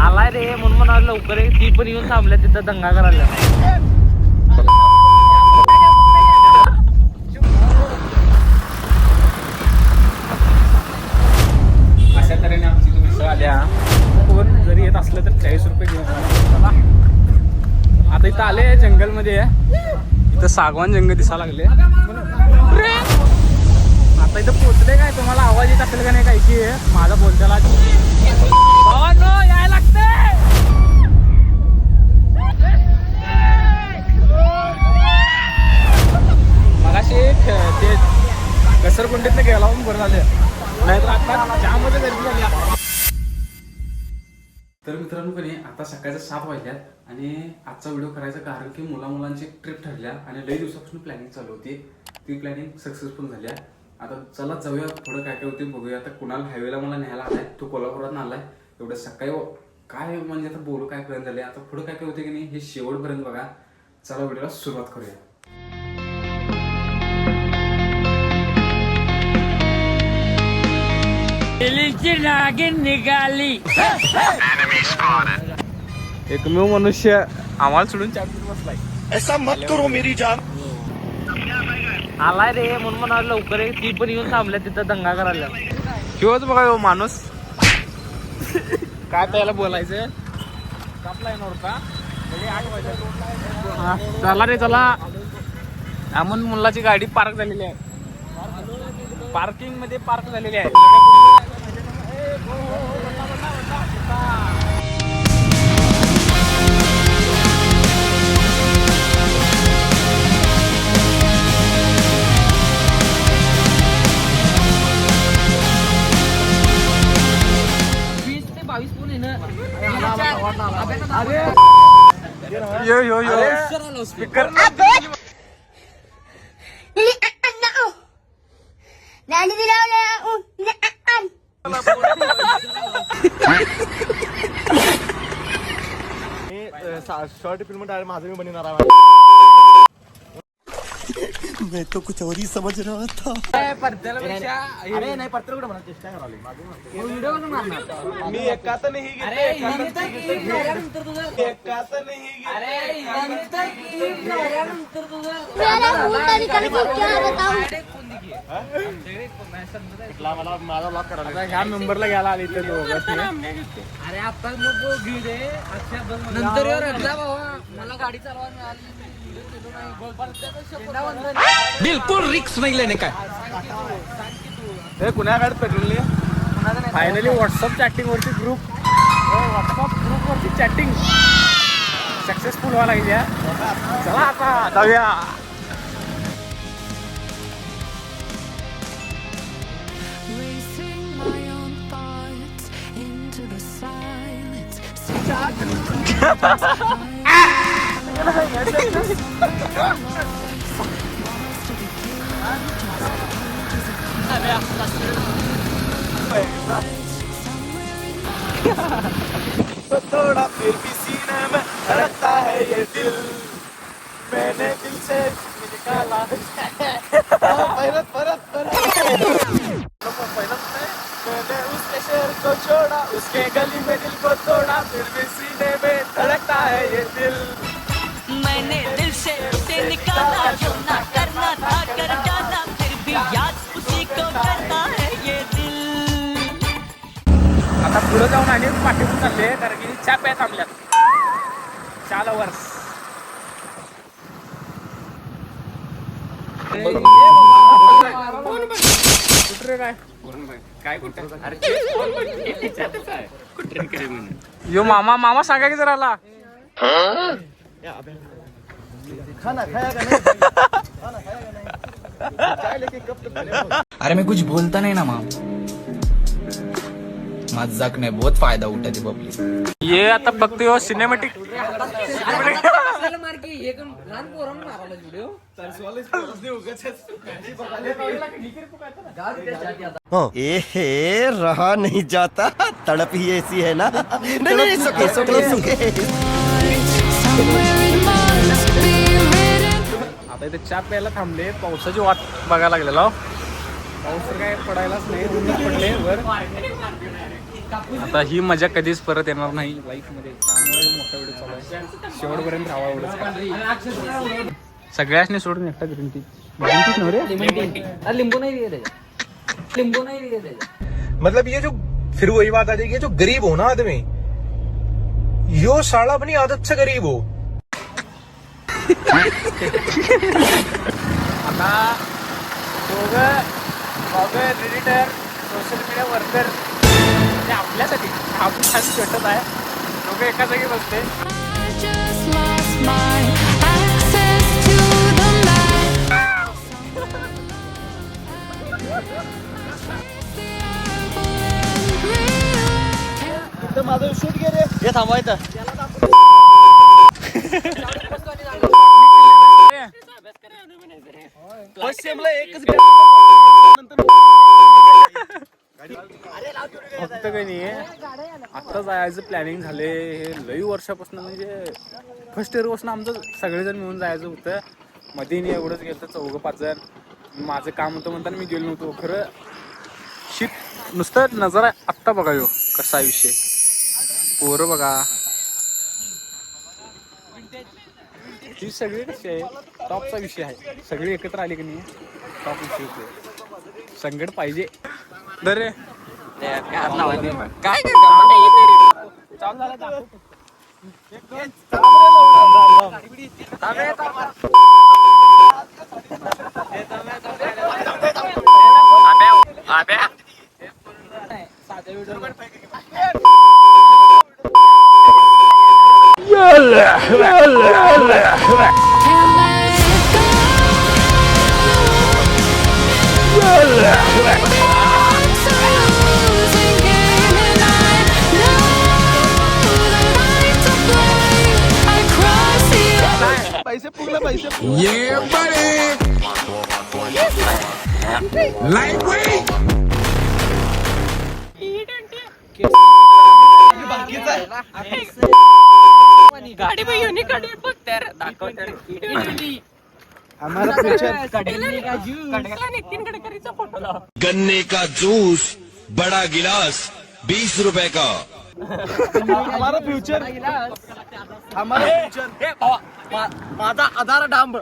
आलाय रे म्हणून म्हणाल लवकर ये. ती पण येऊन थांबल्या तिथं दंगा करायला. अशा तऱ्हेने आमची तुम्ही मिसळ आल्या. कोण जरी येत असलं तर 40 रुपये घेऊन चला. आता इथं आले जंगल मध्ये. इथं सागवान जंगल दिसायला लागले. आता इथं पोचले काय तुम्हाला आवाज येत असेल का नाही काय की माझा बोलत्याला यायला लागते. मगाशी ते घसरकुंडीतनं गेला पण बरं झालं नाहीतर आता त्यामध्ये गर्दी झाली. तर मित्रांनो कधी आता सकाळचं 7 वाजल्यात आणि आजचा व्हिडिओ करायचं कारण की मुलांची ट्रिप ठरल्या आणि लई दिवसापासून प्लॅनिंग चालू होती. ती प्लॅनिंग सक्सेसफुल झाल्या. आता चला जाऊया थोडं काय काय होते बघूया. आता कुणाला हायवेला मला न्यायला आलाय, तो कोल्हापुरात आलाय. एवढं सकाळी काय म्हणजे आता बोलू काय कळत झाले. आता पुढे काय काय होते की नाही हे शेवटपर्यंत बघा. चला व्हिडिओला सुरुवात करूया. नागिन निघाली. एकमेव मनुष्य आम्हाला सोडून चार्जर बसलाय. ऐसा मत करो मेरी जान. आलाय रे म्हणून म्हणाल लवकर ये. ती पण येऊन थांबल्या तिथं दंगा करायला. किंवाच बघा माणूस काय त्याला बोलायचं. कापला येणार होता 8 वाजता. चला रे चला. अमन मुलाची गाडी पार्क झालेली आहे. पार्किंग मध्ये पार्क झालेली आहे. यो यो यो स्पीकर शॉर्ट फिल्म डायरेक्ट माझं मी बनवणार आहे. मैं तो कुछ और ही समझ रहा था. अरे नाही पत्र कुठं म्हणा चेष्टा करावी. मी एका तर नाही माझा ब्लॉक करायला ह्या मेंबरला घ्यायला आली तर अरे आता मग नंतर मला गाडी चालवा. बिलकुल रिक्स नाही लेणे काय. हे कुण्या गाडीत पेट्रोल नाही. फायनली व्हॉट्सअप चॅटिंग वरची व्हॉट्सअप ग्रुप वरची चॅटिंग सक्सेसफुल व्हायला लागली. चला आता जाऊया. तो थोड़ा फिर भी सीने में धड़कता है ये दिल. मैंने दिल से निकाला. मैंने उसके शहर को छोड़ा, उसके गली में दिल को तोड़ा, फिर भी सीने में धड़कता है ये दिल. मैंने दिल से उसे निकाला, जो ना करना था कर डाला, फिर भी याद उसी को करता है ये दिल. आता पुढे जाऊन आणि पाठीवून चालले कारण की चहा प्या थांबल्यात. चहा लवर्स. कुठे काय काय कुठे यो मामा सांगा की जरा आला. खाना खाया का नहीं? खाना खाया का नहीं? चाय लेके कब तक बने हो? अरे मैं कुछ बोलता नहीं ना माम. मजाक नाही, बहुत फायदा उठाती पब्लिक. ये आता बघतोय सिनेमॅटिक. ए रहा नहीं जाता. तड़प ही ऐसी है ना. नहीं सुके. आता इथे चहा प्यायला थांबले. पावसाची वाट बघायला लागलेला. पाऊस काय पडायलाच नाही. ऊन पडले वर. आता ही मजा कधीच परत येणार नाही लाईफ मध्ये, त्यामुळे मोठा व्हिडिओ चालू आहे. शेवटपर्यंत राहावा एवढंच. सगळ्यासनी सोडून एकटा ग्रीन टी. ग्रीन टी नव्हे रे, लिंबू नहीं दिए लिंबू नहीं दिए मतलब ये जो फिर वही बात आ जाएगी, ये जो गरीब हो ना आदमी, यो साला अपनी आदत से गरीब हो. आता दोघं एडिटर, सोशल मीडिया वर्कर ते आपल्यासाठी आपण भेटत आहे. दोघं एका जागी बसते. just lost my access to the night. माझं शूट घे रे. हे थांबवायचं. पश्चिमला एकच फक्त काही नाहीये, आता जायचं प्लॅनिंग झाले हे लई वर्षापासून. म्हणजे फर्स्ट इयर पासून आमचं सगळेजण मिळून जायचं होतं. मध्ये नाही एवढंच गेलं तर 4-5 जण. माझं काम होतं म्हणताना मी गेलो नव्हतो. खरं शीत नुसतं नजरा आत्ता बघा यो कसा विषय. पोरं बघा, ही सगळी कशी आहे, टॉपचा विषय आहे. सगळी एकत्र आली की नाही टॉप विषय होते. संकट पाहिजे दरे काय पैसे पुगले पैसे. Yeah, buddy. Lightweight. गाडी में यूनिकॉर्न बघते हमारा फ्यूचर. नितीन गडकरीचा फोटो लाव. गन्ने का जूस बड़ा गिलास 20 रुपए का. हमारा फ्यूचर. हमारा फ्यूचर. माझा आधार डांब.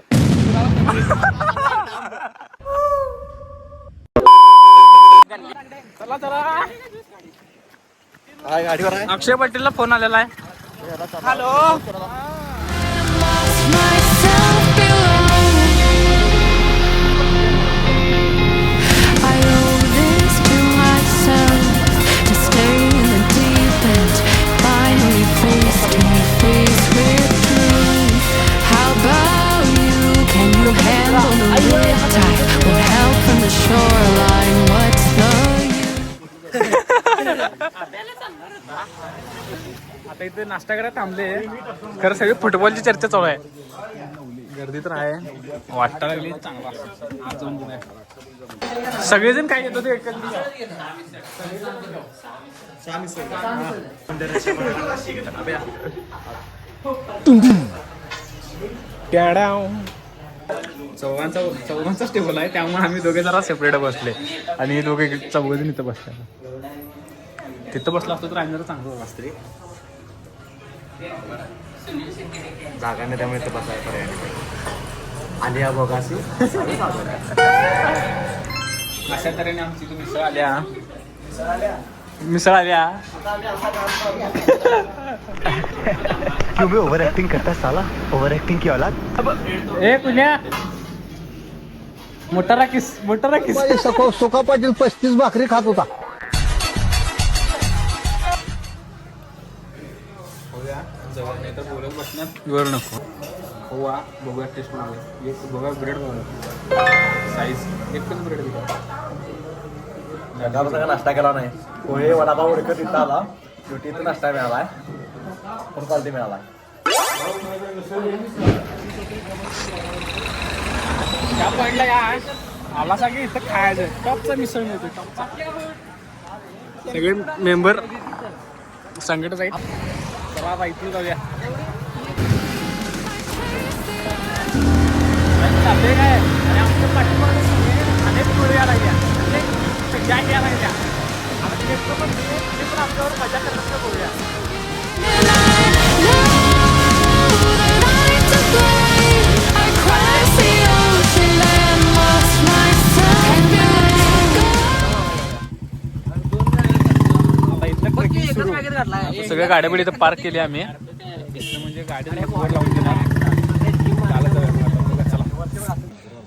चला चला. गाडीवर आहे. अक्षय पाटीलला फोन आलेला आहे. Hello. Lost myself below. I owe this to myself to stay in the deep end. Finally face to face with truth. How about you? Can you handle the riptide with help from the shoreline? What's the आता इथे नाश्ता करायला थांबले. खरं सगळी फुटबॉलची चर्चा चालू आहे. गर्दी तर आहे. वाटता लागली चांगला आज जाऊन बघूया. सगळेजण काय येतो ते चौघांचाच टेबल आहे. त्यामुळे आम्ही दोघे जरा सेपरेट बसले आणि दोघे चौघजण इथं बसले. तिथं बसला असतो तर आम्ही जरा चांगलं बसते. जागा नाही त्यामुळे ते बसायला पर्याय नाही. आलिया बघासी अशा तऱ्हेने आमची इथं मिसळ आल्या. क्यों बे ओवर एक्टिंग करता है साला. ओवर एक्टिंग की औलाद. ए कुण्या मोठा राखीस. सुका पाटील 35 भाकरी खात होता. बोलत बसण्यात वर नको. होवा बघूया टेस्ट बघूया. एक बघा ब्रेड बघा साईज एकच ब्रेड दिला. सगळा नाश्ता केला नाही. पोहे वडापाव उडकत इथं आला. शेवटी इथं नाश्ता मिळालाय. पण क्वालिटी मिळाला. त्या पॉईंटला या आला सांगे इथं खायचं. टॉपचा मिसळ मिळतो. टॉपचा सगळे मेंबर संकट जाईल. चला आता इथून जाऊया. चालते काय आणि आमच्या पाठीमागे अनेक पुढे यायला लागल्या. अनेक या लागल्या. आता नेमकं पण तुम्ही पण आमच्यावर मजा करण्याचं बघूया. आता इथलं ट्रेकिंग सुरू. आता सगळ्या गाड्या बिड्या इथं पार्क केल्या आम्ही. इथं म्हणजे गाडी वर लावून दिला. चालत जाऊया. चला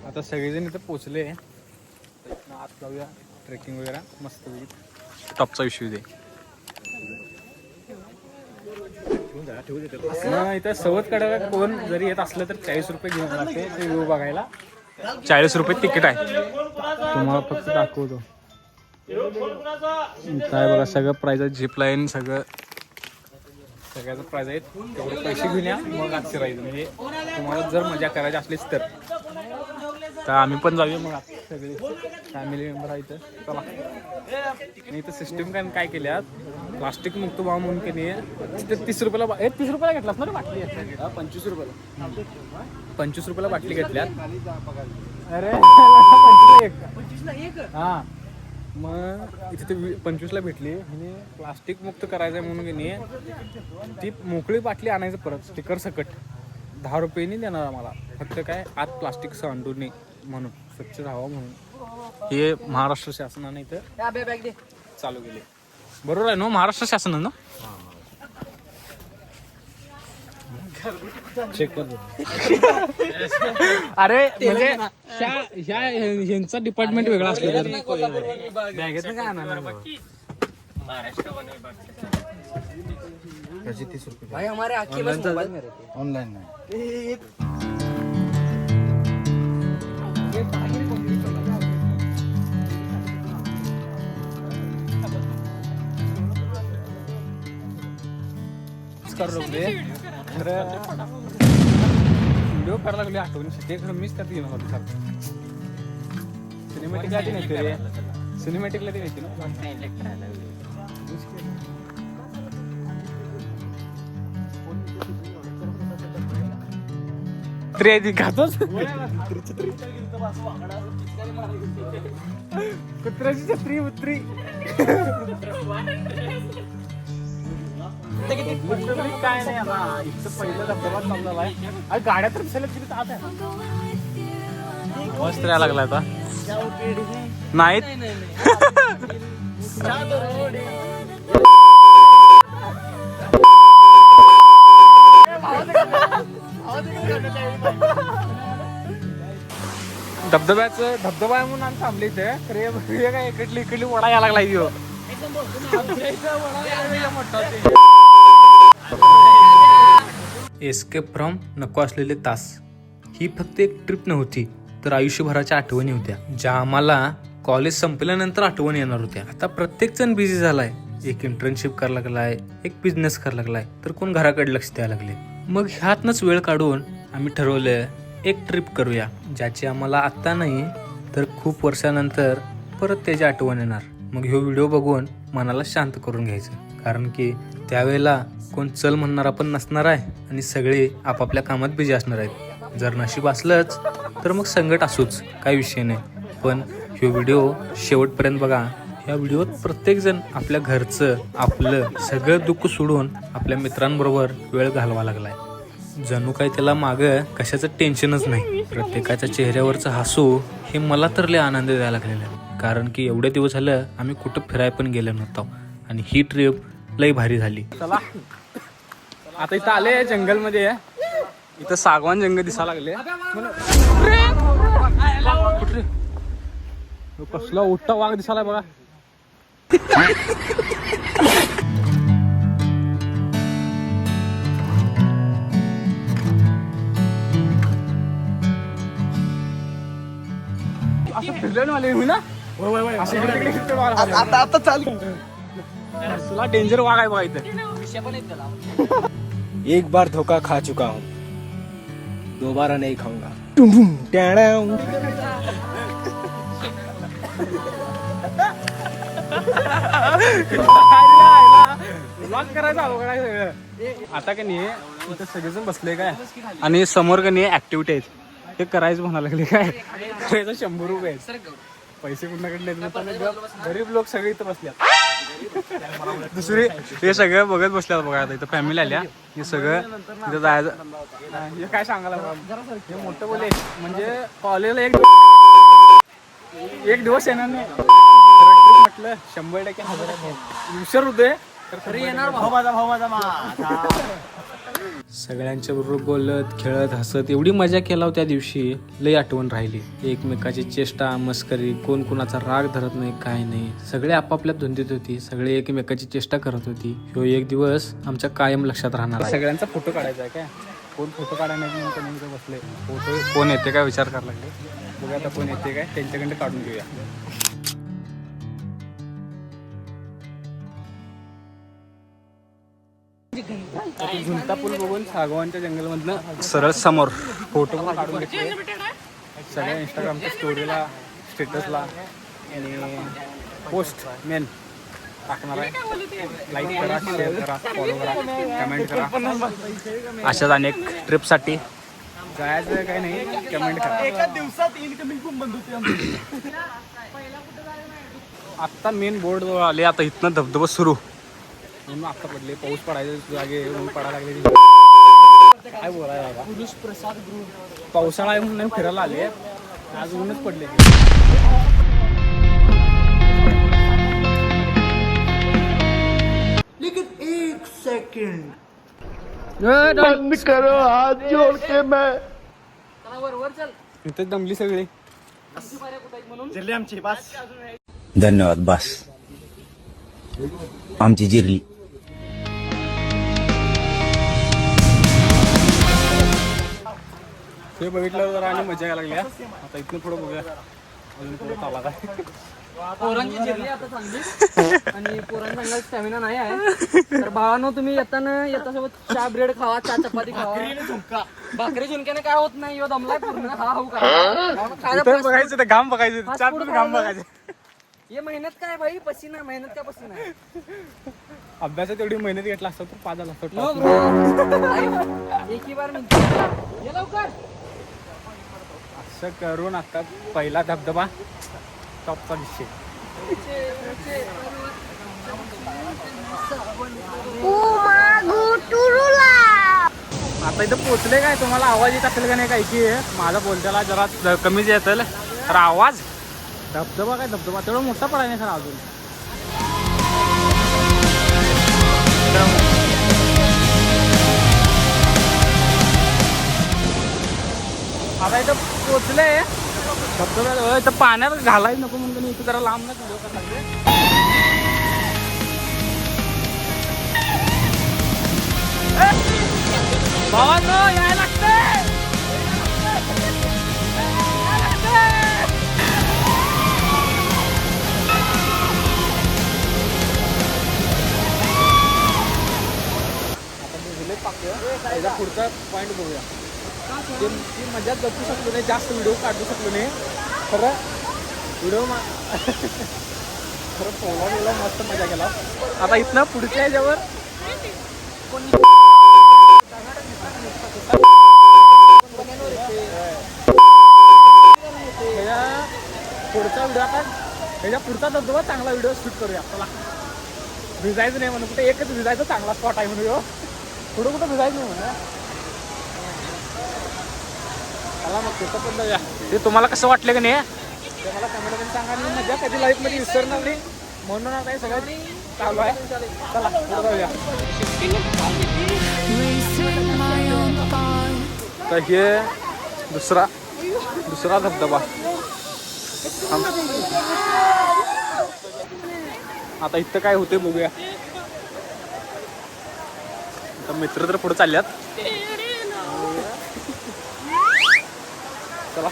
आता सगळेजण इथं पोचले. आत जाऊया ट्रेकिंग वगैरे मस्त टॉपचा विषय दे. इथं सवत कडाला कोण जरी येत असलं तर 40 रुपये घेऊन लागते ते व्ह्यू बघायला. 40 रुपये तिकीट आहे. तुम्हाला फक्त दाखवतो काय बघा सगळं प्राइस आहे. झिप लाईन सगळ्याचं प्राइस आहे. तेवढे पैसे घेऊन या मग आत फिरायचं. म्हणजे तुम्हाला जर मजा करायची असलीच तर आम्ही पण जाऊया मग सगळे फॅमिली मेंबर आहे इथं. चला इथं सिस्टीम काय केल्यात प्लास्टिक मुक्त व्हा म्हणून की नाही तिथे 30 रुपयाला 30 रुपयाला घेतलात ना रे बाटली. 25 रुपयाला 25 रुपयाला बाटली घेतल्यात. अरे 25ला एक. हा मग इथे ते 25ला भेटली. म्हणजे प्लास्टिक मुक्त करायचं म्हणून की नाही ती मोकळी बाटली आणायचं परत स्टिकर सकट 10 रुपये नाही देणार आम्हाला. फक्त काय आत प्लास्टिक सांडू नये म्हणून स्वच्छ राहावं म्हणून हे महाराष्ट्र शासनाने इथं चालू केले. बरोबर आहे ना महाराष्ट्र शासनानं ना. चेक कर. अरे म्हणजे ह्यांचा डिपार्टमेंट वेगळा असलं तर बॅगेत काय आणणार भाई हमारे आँखें बस मोबाइल में रहती है. ऑनलाइन नाही. व्हिडिओ करायला लागले आठवणीशी. ते खरं मीच त्यात घेणार होतो सर. सिनेमॅटिकला ती नाही रे. सिनेमॅटिकला ती नाही ना. कुत्री खातोच. कुत्र्याची छत्री उत्री काय नाही. आता इथं पहिलं धबधबा चाललेला आहे. गाड्या तर दिसायला किती आत आहे. मस्त यायला लागला आता नाहीत. धबधबा आहे म्हणून आम्ही थांबले इथे. खरे काय इकडली वडा यायला लागला इथे. एस्केप फ्रॉम नको असलेले तास ही फक्त एक ट्रिप नव्हती तर आयुष्यभराच्या आठवणी होत्या ज्या आम्हाला कॉलेज संपल्यानंतर आठवण येणार होत्या. आता प्रत्येक जण बिझी झालाय. एक इंटर्नशिप करायला लागलाय, एक बिझनेस करायला लागलाय, तर कोण घराकडे लक्ष द्यायला लागले. मग ह्यातनच वेळ काढून आम्ही ठरवलं एक ट्रिप करूया ज्याची आम्हाला आत्ता नाही तर खूप वर्षानंतर परत त्याची आठवण येणार. मग ह्यो व्हिडिओ बघून मनाला शांत करून घ्यायचं. कारण की त्यावेळेला कोण चल म्हणणारा पण नसणार आहे आणि सगळे आपापल्या कामात बिझी असणार आहेत. जर नशीब असलंच तर मग संकट असूच काही विषय नाही. पण ह्यो व्हिडिओ शेवटपर्यंत बघा. ह्या व्हिडिओत प्रत्येकजण आपल्या घरचं आपलं सगळं दुःख सोडून आपल्या मित्रांबरोबर वेळ घालवा लागलाय. जणू काही त्याला मागं कशाचं टेन्शनच नाही. प्रत्येकाच्या चेहऱ्यावरचं हसू हे मला तर लय आनंद द्यायला लागलेला आहे. कारण की एवढे दिवस झालं आम्ही कुठं फिरायला पण गेलो नव्हतो आणि ही ट्रिप लई भारी झाली. चला आता इथं आले जंगलमध्ये. इथं सागवान जंगल दिसायला लागले. कसला उठता वाघ दिसायला बघा. असं फिरलं वाले ना. आता चालू तुला डेंजर वाघ आहे बघा इथं. एक बार धोखा खा चुका हूँ, दोबारा नहीं खाऊंगा. करायचं अवघड आहे सगळं. आता का नाही इथं सगळेजण बसले काय आणि समोर का नाही ऍक्टिव्हिटी आहेत. हे करायचं म्हणायला लागले काय करायचं 100 रुपये पैसे कुणाकडे गरीब लोक सगळे इथं बसले. दुसरी हे सगळं बघत बसल्या बघा आता इथं फॅमिली आल्या हे सगळं इथं जायचं हे काय सांगायला हे मोठं बोले म्हणजे कॉलेजला एक दिवस येणार नाही म्हटलं 100% हजर विसर होते तर खरी येणार भाऊ माझा सगळ्यांच्या बरोबर बोलत खेळत हसत एवढी मजा केला हो त्या दिवशी लई आठवण राहिली एकमेकाची चेष्टा मस्करी कोण कोणाचा राग धरत नाही काय नाही सगळे आपापल्या धुंदीत होती सगळे एकमेकाची चेष्टा करत होती ह्यो एक दिवस आमच्या कायम लक्षात राहणार आहे सगळ्यांचा फोटो काढायचा आहे काय कोण फोटो काढण्याचे बसले फोटो कोण येते काय विचार करायला लागले बघा आता कोण येते काय त्यांच्याकडे काढून घेऊया झुंता पूल बघून सागवानच्या जंगलमधनं सरळ समोर फोटो पण काढून घेतले सगळ्या इंस्टाग्रामच्या स्टोरीला स्टेटसला आणि पोस्ट मेन टाकणार आहे लाईक करा शेअर करा फॉलो करा कमेंट करा अशाच अनेक ट्रिपसाठी जायचं काही नाही कमेंट करा एका दिवसात इनकमिंग पण बंद होते आत्ता मेन बोर्ड आले आता इथनं धबधबा सुरू म्हणून आता पडले पाऊस पडायचे जागे ऊन पडायला लागले काय बोलायला पुरुष प्रसाद गृह पावसाळा आहे म्हणून फिरायला आले आज ऊनच पडले बंद करो हाथ जोड़ के मैं इथे दमली सगळी धन्यवाद बस आमची जिरली ते बघितलं जरा आणि मजा यायला लागल्या आता इथनं पुढे बघूया अजून पुढे चाला काय पोरांची जिरली आता चांगली आणि पोरांना चांगला स्टॅमिना नाही आहे तर बाळांनो तुम्ही येता सोबत चहा ब्रेड खावा चहा चपाती खावा भाकरी झुणक्याने काय होत नाही दमलाय पूर्ण हा हो इथं बघायचं ते घाम बघायचं चार दिवस घाम बघायचं हे मेहनत काय भाई पसीना मेहनत काय पसीना अभ्यासात एवढी मेहनत घेतला असता तर 5 झाला असतो एक ही बार ये लवकर असं करून आता पहिला धबधबा टॉपचा विषय आता इथं पोचले काय तुम्हाला आवाज येत असेल का नाही काय की माझा बोलत्याला जरा कमीच येतील तर आवाज धबधबा काय धबधबा तेवढा मोठा पडायला नाही सर अजून आता इथं पोचले धबधबा इथं पाण्यात घालायच नको म्हणून इथं जरा लांब ना व्हिडिओ करायला भावांनो यायला लागते आता पुढचा पॉईंट बघूया ती मजा जपू शकलो नाही जास्त व्हिडिओ काढू शकलो नाही खरं व्हिडिओ खरं पोला मस्त मजा केला आता इथनं पुढच्या ह्याच्यावर पुढचा व्हिडिओ आता ह्याच्या पुढचा धबधबा चांगला व्हिडिओ शूट करूया आपल्याला भिजायचं नाही म्हणून कुठे एकच भिजायचं चांगला स्पॉट आहे म्हणून पुढं कुठं भिजायचं नाही म्हणून चला मग तिथं पण जाऊया ते तुम्हाला कसं वाटलं की नाही ते मला कमेंटमध्ये सांगा आणि मजा कधी लाईफमध्ये विसरणार नाही म्हणून आता हे सगळं चालू आहे चला पुढं जाऊया Racing my own thoughts. तर हे दुसरा धबधबा आता इथं काय होते बघूया आता मित्र तर पुढे चालल्यात चला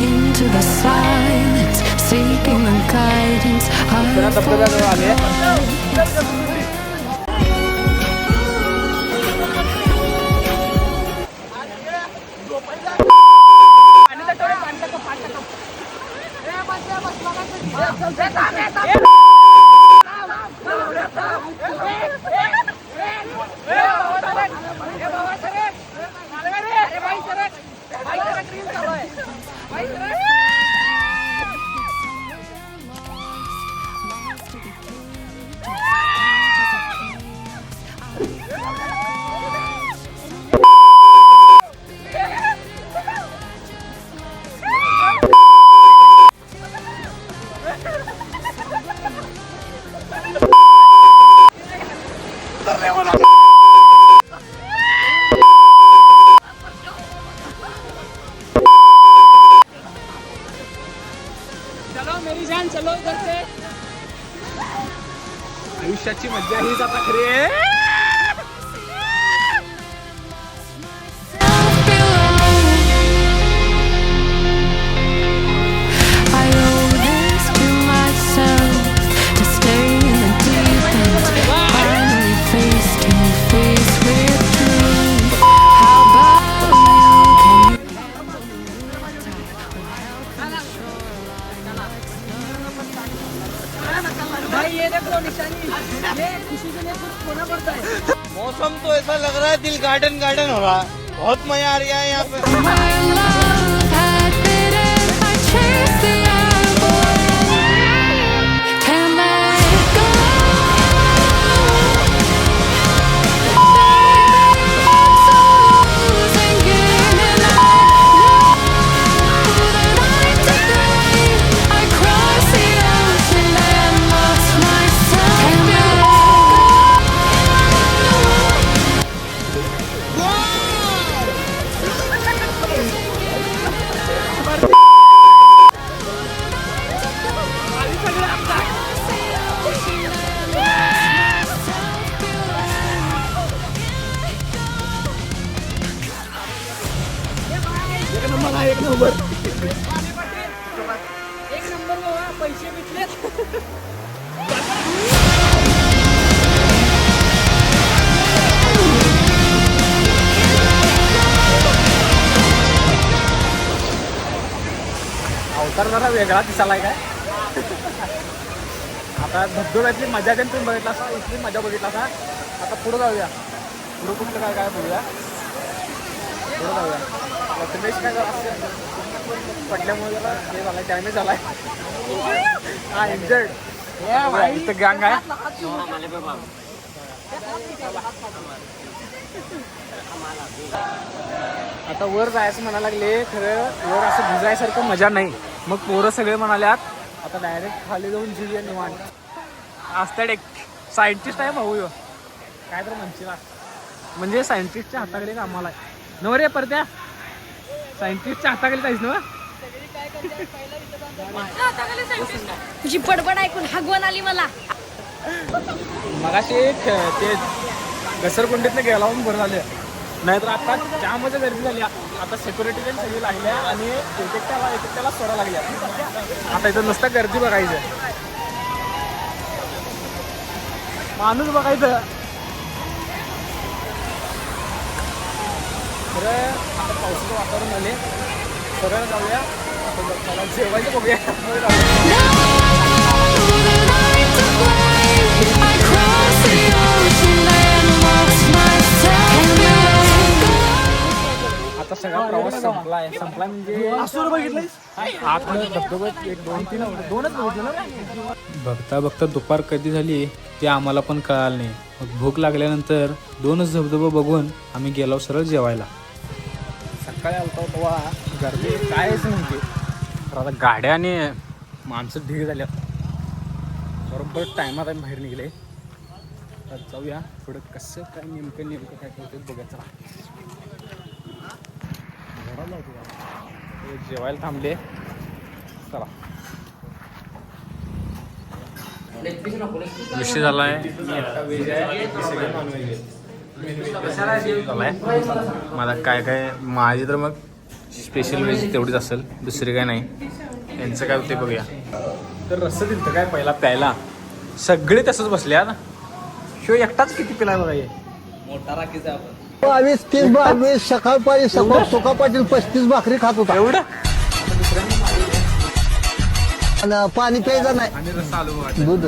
Into the silence, seeking the guidance of धबधब्याजवळ आले मजा हीच आता खरी आहे. I owe this to myself to stay in the deep end. Finally face to face with truth. How about you? Can you भाई ये देखो निशानी, ये खुशी के लिए कुछ खोना पड़ता है. मौसम तो ऐसा लग रहा है दिल गार्डन गार्डन हो रहा है. बहुत मजा आ रहा है यहाँ पे. my love had bitten? I chased the apple. Can't let go. I'm so losing it, and I know that I'm to blame. I crossed the ocean and lost myself. Can't let go. एक number बाबा, पैसे भेटलेत. अवतार जरा वेगळा दिसायला काय. आता धबधब्यातली मजा त्यांनी तुम्ही बघितला असा, इथली मजा बघितला असा. आता पुढे जाऊया. पुढे कुठलं काय काय बघूया. पुढे जाऊया. रमेश काय जरा पडल्यामुळे जरा हे झालाय, डॅमेज झालाय. हा इंजर्ड. इथं गँग आहे. आता वर जायचं म्हणायला लागले, खरं वर असं भिजायसारखं मजा नाही. मग पोरं सगळे म्हणाल्यात आता डायरेक्ट खाली जाऊन जिऊया निवांत. असतात एक सायंटिस्ट आहे भाऊ ह्यो. काय तर म्हणशील ना, म्हणजे सायंटिस्टच्या हाताखाली कामाला आहे नव रे. परत्या सायंटिस्टच्या हाताखाली जायच ना. तुझी बडबड ऐकून हागवण आली मला. मगाशी ते घसरकुंडीतनं गेला म्हणून बरं झालं. नाहीतर आता त्यामध्ये गर्दी झाली. आता सिक्युरिटी पण सगळी लागल्या आणि एकट्याला सोडा लागल्या. आता इथं नुसतं गर्दी बघायचं, माणूस बघायचं. खरं आता पावसाचं वातावरण झाले, सगळं जाऊया. आता जेवायचं बघूया. I crossed the ocean and lost myself. आता सगळा प्रवास संपलाय म्हणजे असं बघितलंय. आतमध्ये धबधबा एक दोनच बघितलं ना. बघता बघता दुपार कधी झाली ते आम्हाला पण कळालं नाही. मग भूक लागल्यानंतर 2च धबधबा बघून आम्ही गेलो सरळ जेवायला. सकाळी आलता तेव्हा गर्दी कायच नव्हती. तर आता गाड्या आणि माणसं ढीग झाल्या. बरोबर टायमात आम्ही बाहेर निघले. तर जाऊया थोडं कसं काय नेमकं काय करते बघायचं. जेवायला थांबले. चला विषय झालाय मला काय काय. माझी तर मग स्पेशल वेज तेवढीच असेल, दुसरी काय नाही. यांचं काय होते बघूया. तर रस्सा दिलं काय पहिला प्यायला. सगळे तसंच बसल्यात. शिव एकटाच किती पिलाय बघा. हे 22-30 सकाळपारी सुका पाटील 35 भाकरी खात होता. एवढं आणि पाणी प्यायचं नाही, आणि रस्सा आलो बघा. दूध.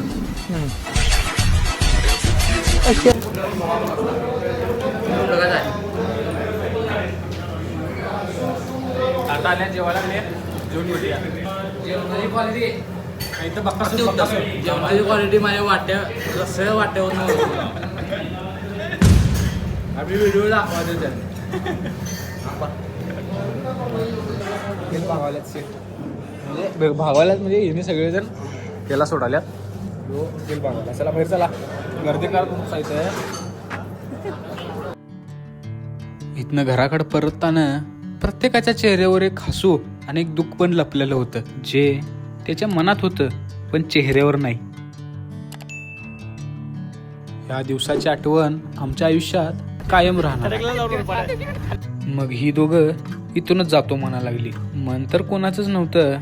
आता आल्या जेवायला लागले. जेवण घेऊया. जेवणाची क्वालिटी, इथं बघता जेवणाची क्वालिटी माझ्या वाट्या रस्त्याच्या वाट्यावर आम्ही व्हिडिओ दाखवायचो त्यांनी. भावाल्यात म्हणजे हिने सगळेजण त्याला सोडाल्यात. गेल भावाला. चला बाहेर चला, गर्दी करा तुमचं इथं. इथनं घराकडे परतताना प्रत्येकाच्या चेहऱ्यावर एक हसू आणि एक दुःख पण लपलेलं होतं, जे त्याच्या मनात होतं पण चेहऱ्यावर नाही. या दिवसाची आठवण आमच्या आयुष्यात कायम राहणार. मग ही दोघं इथूनच जातो म्हणा लागली. मन तर कोणाचंच नव्हतं,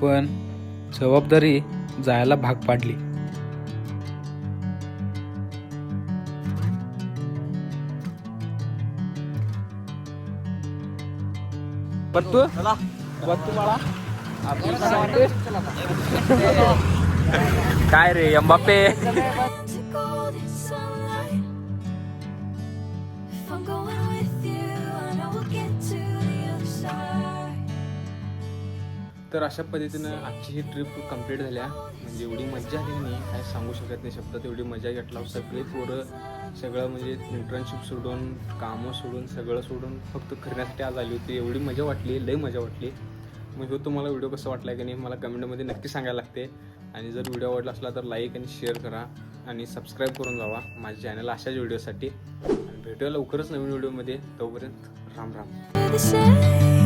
पण जबाबदारी जायला भाग पाडली. बत्तू बाळा काय रे Mbappe. To golden sunlight. If I'm going with you, I know we'll get to the other side. तर अशा पद्धतीनं आजची ही ट्रिप कंप्लीट झाल्या. म्हणजे एवढी मजा आली नाही, काय सांगू शकत नाही शब्दात. एवढी मजा घेतला सगळे पोरं, सगळं म्हणजे इंटर्नशिप सोडून, कामं सोडून, सगळं सोडून फक्त फिरण्यासाठी आज आली होती. एवढी मजा वाटली, लई मजा वाटली. मग ह्यो तुम्हाला व्हिडिओ कसा वाटला की नाही मला कमेंटमध्ये नक्की सांगायला लागते. आणि जर व्हिडिओ आवडला असला तर लाईक आणि शेअर करा आणि सबस्क्राईब करून जावा माझ्या चॅनल अशाच व्हिडिओसाठी. आणि भेटूया लवकरच नवीन व्हिडिओमध्ये. तोपर्यंत राम राम. The same.